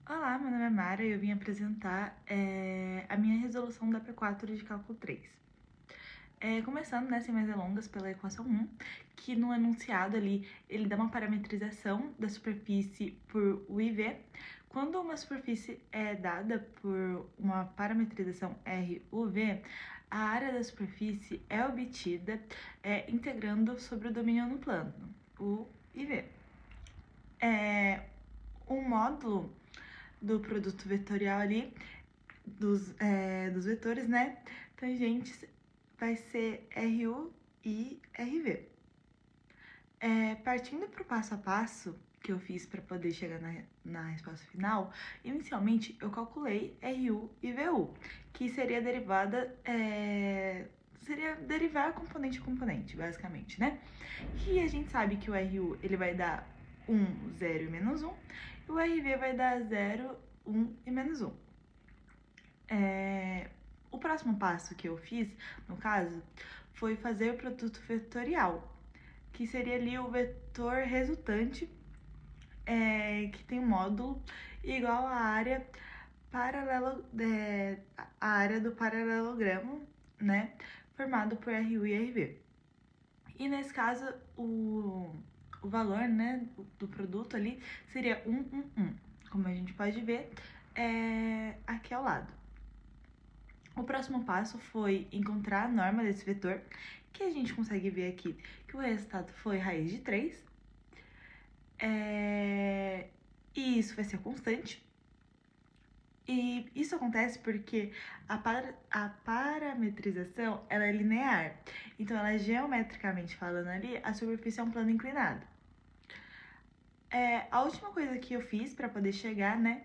Olá, meu nome é Mara e eu vim apresentar a minha resolução da P4 de cálculo 3. Começando, né, sem mais delongas, pela equação 1, que no enunciado ali, ele dá uma parametrização da superfície por U e V. Quando uma superfície é dada por uma parametrização RUV, a área da superfície é obtida integrando sobre o domínio no plano, U e V. O módulo do produto vetorial ali, dos vetores, né, tangentes, vai ser RU e RV. Partindo para o passo a passo que eu fiz para poder chegar na resposta final, inicialmente eu calculei RU e VU, que seria derivada, seria derivar componente a componente, basicamente, né? E a gente sabe que o RU ele vai dar 1, 0 e menos 1, e o RV vai dar 0, 1 e menos 1. O próximo passo que eu fiz, no caso, foi fazer o produto vetorial, que seria ali o vetor resultante, que tem um módulo igual à área a área do paralelogramo, né, formado por RU e RV. E nesse caso, o valor, né, do produto ali seria 1, 1, 1, como a gente pode ver aqui ao lado. O próximo passo foi encontrar a norma desse vetor, que a gente consegue ver aqui que o resultado foi raiz de 3. E isso vai ser constante. E isso acontece porque a parametrização ela é linear. Então, ela geometricamente falando ali, a superfície é um plano inclinado. A última coisa que eu fiz para poder chegar, né,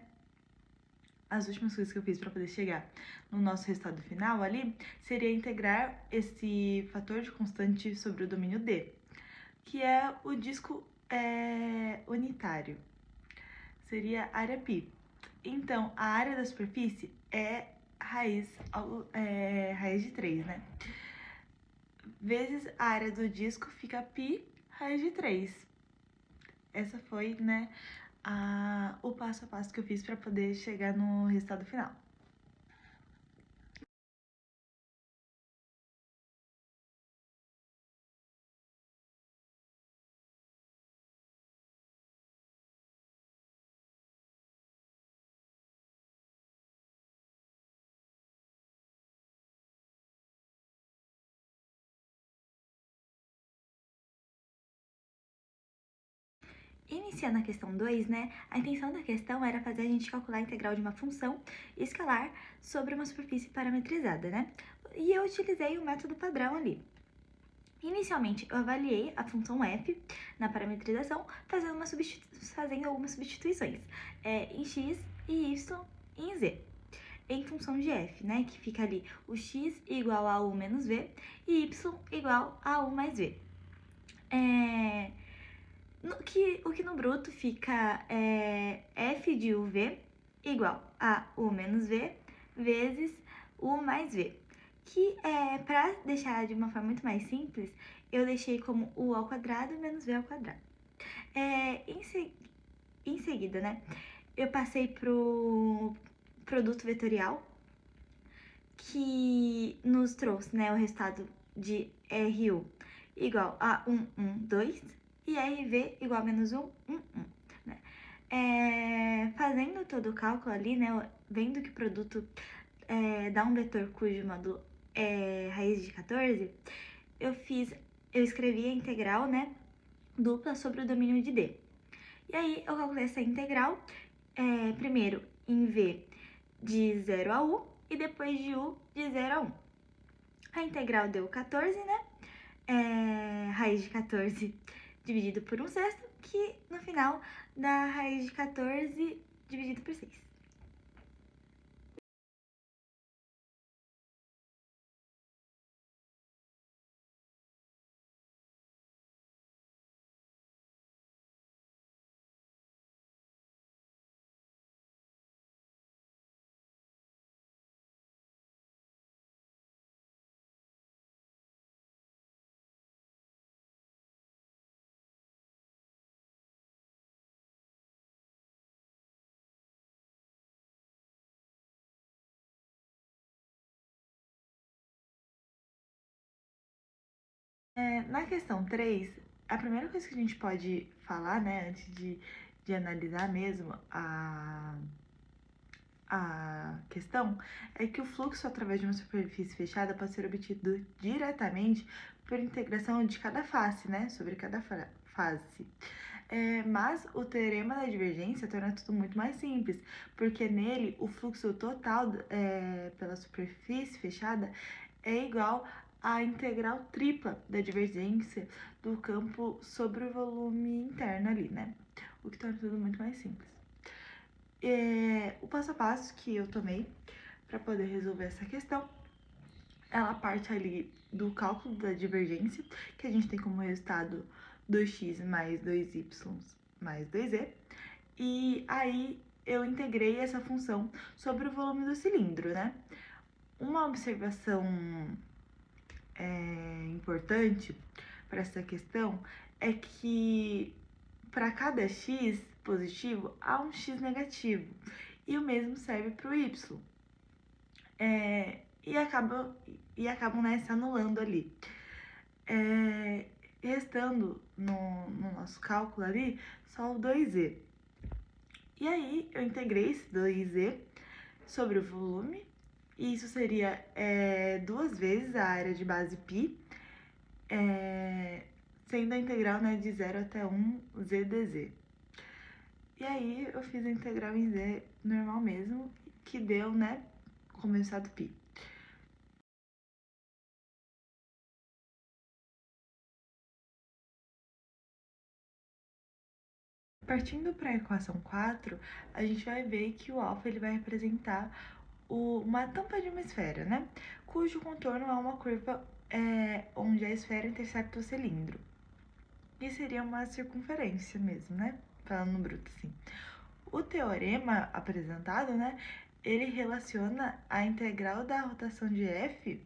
as últimas coisas que eu fiz para poder chegar no nosso resultado final ali, seria integrar esse fator de constante sobre o domínio D, que é o disco unitário. Seria área π. Então, a área da superfície é raiz de 3, né? Vezes a área do disco fica π raiz de 3. Essa foi, né, o passo a passo que eu fiz para poder chegar no resultado final. Iniciando a questão 2, né, a intenção da questão era fazer a gente calcular a integral de uma função escalar sobre uma superfície parametrizada, né? E eu utilizei o método padrão ali. Inicialmente, eu avaliei a função f na parametrização, fazendo algumas substituições em x e y e em z, em função de f, né, que fica ali o x igual a u menos v e y igual a u mais v. O que no bruto fica f de uv igual a u menos v vezes u mais v, que para deixar de uma forma muito mais simples, eu deixei como u ao quadrado menos v ao quadrado. Em seguida, né, eu passei pro produto vetorial, que nos trouxe, né, o resultado de RU igual a 1, 1, 2 e RV igual a menos 1, 1, 1. Né? Fazendo todo o cálculo ali, né, vendo que o produto dá um vetor cujo módulo é raiz de 14, eu escrevi a integral, né, dupla sobre o domínio de D. E aí eu calculei essa integral, primeiro em V de 0 a U e depois de U de 0 a 1. A integral deu 14, né? Raiz de 14 dividido por 1/6, que no final dá raiz de 14 dividido por 6. Na questão 3, a primeira coisa que a gente pode falar, né, antes de analisar mesmo a questão, é que o fluxo através de uma superfície fechada pode ser obtido diretamente por integração de cada face, né, sobre cada face. Mas o teorema da divergência torna tudo muito mais simples, porque nele o fluxo total pela superfície fechada é igual à integral tripla da divergência do campo sobre o volume interno ali, né? O que torna tudo muito mais simples. O passo a passo que eu tomei para poder resolver essa questão, ela parte ali do cálculo da divergência, que a gente tem como resultado 2x mais 2y mais 2z, e aí eu integrei essa função sobre o volume do cilindro, né? Uma observação importante para essa questão é que para cada x positivo há um x negativo, e o mesmo serve para o y. E acabam né, se anulando ali. Restando no nosso cálculo ali só o 2z. E aí eu integrei esse 2z sobre o volume, e isso seria 2 vezes a área de base π, sendo a integral né, de 0 até 1 z dz. E aí eu fiz a integral em z normal mesmo, que deu, né, como resultado π. Partindo para a equação 4, a gente vai ver que o alfa ele vai representar uma tampa de uma esfera, né? Cujo contorno é uma curva onde a esfera intercepta o cilindro. E seria uma circunferência mesmo, né? Falando no bruto, assim. O teorema apresentado, né? Ele relaciona a integral da rotação de F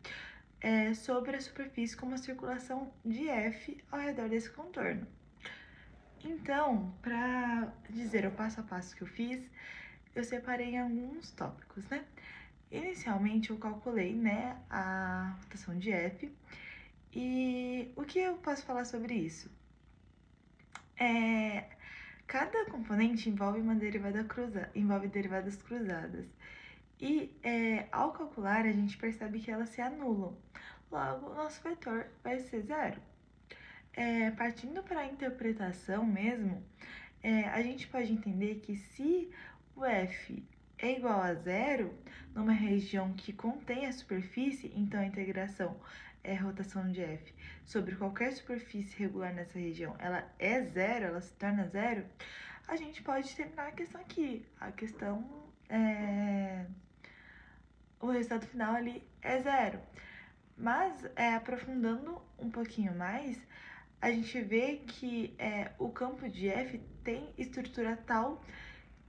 sobre a superfície com uma circulação de F ao redor desse contorno. Então, para dizer o passo a passo que eu fiz, eu separei em alguns tópicos, né? Inicialmente, eu calculei, né, a rotação de F. E o que eu posso falar sobre isso? Cada componente envolve derivadas cruzadas. E ao calcular, a gente percebe que elas se anulam. Logo, o nosso vetor vai ser zero. Partindo para a interpretação mesmo, a gente pode entender que se o F é igual a zero, numa região que contém a superfície, então a integração rotação de F sobre qualquer superfície regular nessa região, ela é zero, ela se torna zero, a gente pode terminar a questão aqui. A questão o resultado final ali é zero. Mas, aprofundando um pouquinho mais, a gente vê que o campo de F tem estrutura tal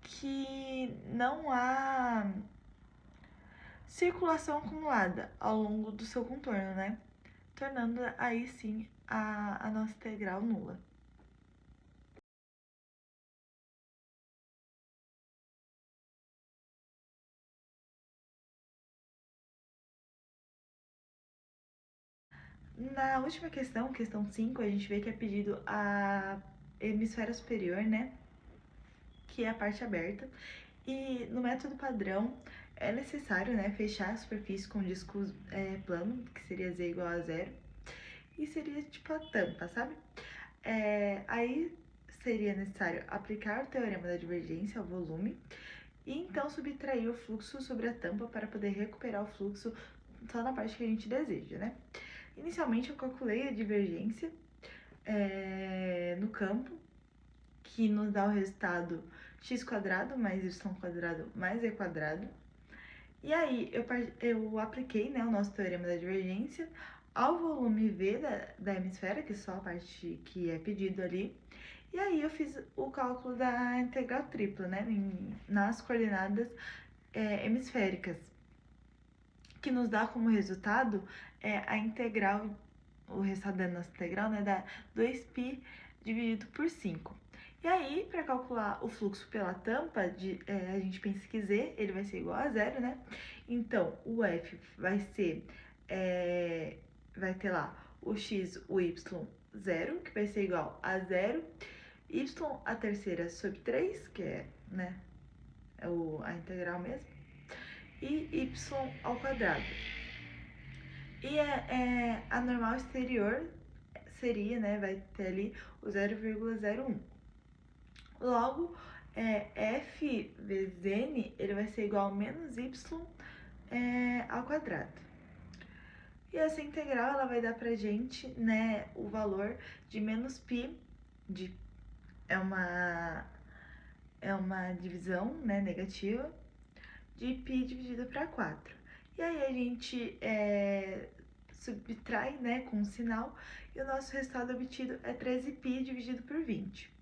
que não há circulação acumulada ao longo do seu contorno, né? Tornando aí sim a nossa integral nula. Na última questão, questão 5, a gente vê que é pedido a hemisfera superior, né? Que é a parte aberta. E no método padrão é necessário, né, fechar a superfície com disco plano, que seria z igual a zero. E seria tipo a tampa, sabe? Aí seria necessário aplicar o teorema da divergência ao volume e então subtrair o fluxo sobre a tampa para poder recuperar o fluxo só na parte que a gente deseja, né? Inicialmente eu calculei a divergência no campo, que nos dá o resultado x² mais y² mais e². E aí eu apliquei, né, o nosso teorema da divergência ao volume V da hemisfera, que é só a parte que é pedido ali. E aí eu fiz o cálculo da integral tripla, né, nas coordenadas hemisféricas, que nos dá como resultado a integral, o resultado da nossa integral, né, dá 2π dividido por 5. E aí, para calcular o fluxo pela tampa, a gente pensa que z ele vai ser igual a zero, né? Então, o F vai ser, vai ter lá o x, o y, 0, que vai ser igual a 0, y a terceira sobre 3, que é, né, a integral mesmo, e y ao quadrado. E a normal exterior seria, né, vai ter ali o 0,01. Logo, f vezes n, ele vai ser igual a menos y ao quadrado. E essa integral, ela vai dar pra gente, né, o valor de menos π, é uma divisão, né, negativa, de π dividido para 4. E aí a gente subtrai, né, com um sinal, e o nosso resultado obtido é 13π dividido por 20.